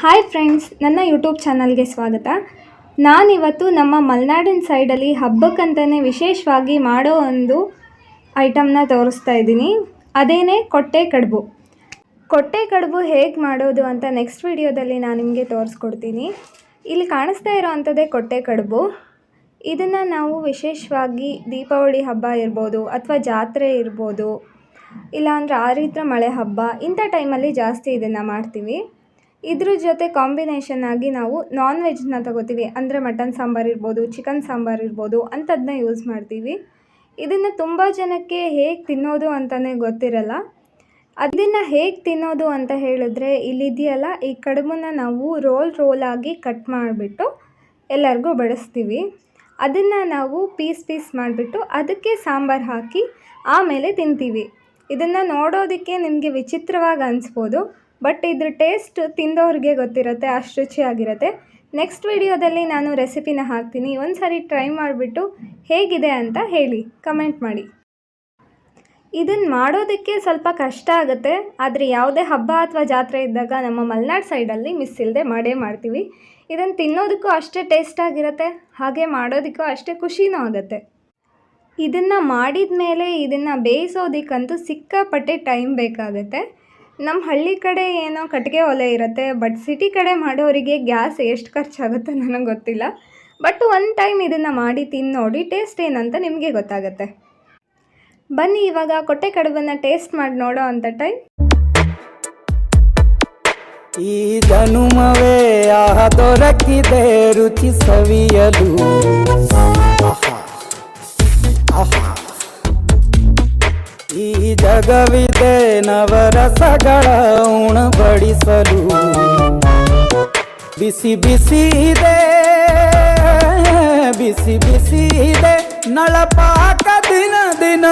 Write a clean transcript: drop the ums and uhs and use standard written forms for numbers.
Hi friends, ನನ್ನ YouTube ಚಾನಲ್ಗೆ ಸ್ವಾಗತ. ನಾನಿವತ್ತು ನಮ್ಮ ಮಲೆನಾಡಿನ ಸೈಡಲ್ಲಿ ಹಬ್ಬಕ್ಕಂತಲೇ ವಿಶೇಷವಾಗಿ ಮಾಡೋ ಒಂದು ಐಟಮ್ನ ತೋರಿಸ್ತಾ ಇದ್ದೀನಿ. ಅದೇನೇ ಕೊಟ್ಟೆ ಕಡುಬು. ಕೊಟ್ಟೆ ಕಡುಬು ಹೇಗೆ ಮಾಡೋದು ಅಂತ ನೆಕ್ಸ್ಟ್ ವಿಡಿಯೋದಲ್ಲಿ ನಾನು ನಿಮಗೆ ತೋರಿಸ್ಕೊಡ್ತೀನಿ. ಇಲ್ಲಿ ಕಾಣಿಸ್ತಾ ಇರೋ ಅಂಥದ್ದೇ ಕೊಟ್ಟೆ ಕಡುಬು. ಇದನ್ನು ನಾವು ವಿಶೇಷವಾಗಿ ದೀಪಾವಳಿ ಹಬ್ಬ ಇರ್ಬೋದು ಅಥವಾ ಜಾತ್ರೆ ಇರ್ಬೋದು, ಇಲ್ಲಾಂದರೆ ಆರಿದ್ರ ಮಳೆ ಹಬ್ಬ, ಇಂಥ ಟೈಮಲ್ಲಿ ಜಾಸ್ತಿ ಇದನ್ನು ಮಾಡ್ತೀವಿ. ಇದ್ರ ಜೊತೆ ಕಾಂಬಿನೇಷನ್ ಆಗಿ ನಾವು ನಾನ್ ವೆಜ್ನ ತಗೋತೀವಿ. ಅಂದರೆ ಮಟನ್ ಸಾಂಬಾರು ಇರ್ಬೋದು, ಚಿಕನ್ ಸಾಂಬಾರು ಇರ್ಬೋದು, ಅಂಥದ್ದನ್ನ ಯೂಸ್ ಮಾಡ್ತೀವಿ. ಇದನ್ನು ತುಂಬ ಜನಕ್ಕೆ ಹೇಗೆ ತಿನ್ನೋದು ಅಂತಲೇ ಗೊತ್ತಿರಲ್ಲ. ಅದನ್ನು ಹೇಗೆ ತಿನ್ನೋದು ಅಂತ ಹೇಳಿದ್ರೆ, ಇಲ್ಲಿದೆಯಲ್ಲ, ಈ ಕಡುಬನ್ನ ನಾವು ರೋಲಾಗಿ ಕಟ್ ಮಾಡಿಬಿಟ್ಟು ಎಲ್ಲರಿಗೂ ಬಡಿಸ್ತೀವಿ. ಅದನ್ನು ನಾವು ಪೀಸ್ ಮಾಡಿಬಿಟ್ಟು ಅದಕ್ಕೆ ಸಾಂಬಾರು ಹಾಕಿ ಆಮೇಲೆ ತಿಂತೀವಿ. ಇದನ್ನು ನೋಡೋದಕ್ಕೆ ನಿಮಗೆ ವಿಚಿತ್ರವಾಗಿ ಅನಿಸ್ಬೋದು, ಬಟ್ ಇದ್ರ ಟೇಸ್ಟ್ ತಿಂದವ್ರಿಗೆ ಗೊತ್ತಿರುತ್ತೆ, ಅಷ್ಟು ರುಚಿಯಾಗಿರುತ್ತೆ. ನೆಕ್ಸ್ಟ್ ವಿಡಿಯೋದಲ್ಲಿ ನಾನು ರೆಸಿಪಿನ ಹಾಕ್ತೀನಿ. ಒಂದು ಸಾರಿ ಟ್ರೈ ಮಾಡಿಬಿಟ್ಟು ಹೇಗಿದೆ ಅಂತ ಹೇಳಿ, ಕಮೆಂಟ್ ಮಾಡಿ. ಇದನ್ನು ಮಾಡೋದಕ್ಕೆ ಸ್ವಲ್ಪ ಕಷ್ಟ ಆಗುತ್ತೆ, ಆದರೆ ಯಾವುದೇ ಹಬ್ಬ ಅಥವಾ ಜಾತ್ರೆ ಇದ್ದಾಗ ನಮ್ಮ ಮಲೆನಾಡು ಸೈಡಲ್ಲಿ ಮಿಸ್ ಇಲ್ಲದೆ ಮಾಡೇ ಮಾಡ್ತೀವಿ. ಇದನ್ನು ತಿನ್ನೋದಕ್ಕೂ ಅಷ್ಟೇ ಟೇಸ್ಟಾಗಿರುತ್ತೆ, ಹಾಗೆ ಮಾಡೋದಕ್ಕೂ ಅಷ್ಟೇ ಖುಷಿನೂ ಆಗುತ್ತೆ. ಇದನ್ನು ಮಾಡಿದ ಮೇಲೆ ಇದನ್ನು ಬೇಯಿಸೋದಕ್ಕಂತೂ ಸಿಕ್ಕಾಪಟ್ಟೆ ಟೈಮ್ ಬೇಕಾಗುತ್ತೆ. ನಮ್ಮ ಹಳ್ಳಿ ಕಡೆ ಏನೋ ಕಟ್ಟಿಗೆ ಒಲೆ ಇರುತ್ತೆ, ಬಟ್ ಸಿಟಿ ಕಡೆ ಮಾಡೋರಿಗೆ ಗ್ಯಾಸ್ ಎಷ್ಟು ಖರ್ಚಾಗುತ್ತೋ ನನಗೆ ಗೊತ್ತಿಲ್ಲ. ಬಟ್ ಒನ್ ಟೈಮ್ ಇದನ್ನು ಮಾಡಿ ತಿಂದು ನೋಡಿ, ಟೇಸ್ಟ್ ಏನಂತ ನಿಮಗೆ ಗೊತ್ತಾಗುತ್ತೆ. ಬನ್ನಿ ಇವಾಗ ಕೊಟ್ಟೆ ಕಡುಬನ್ನು ಟೇಸ್ಟ್ ಮಾಡಿ ನೋಡೋ ಅಂಥ ಟೈಮ್. ಈ ಜನುಮವೇ ದೊರಕಿದೆ ರುಚಿ ಸವಿಯಲು. ಈ ಜಗವಿದೆ ನವರಸಗಳ ಉಣಬಡಿಸಲು. ಬಿಸಿ ಬಿಸಿ ಇದೆ, ಬಿಸಿ ಬಿಸಿ ಇದೆ ನಳಪಾಕ ದಿನ ದಿನ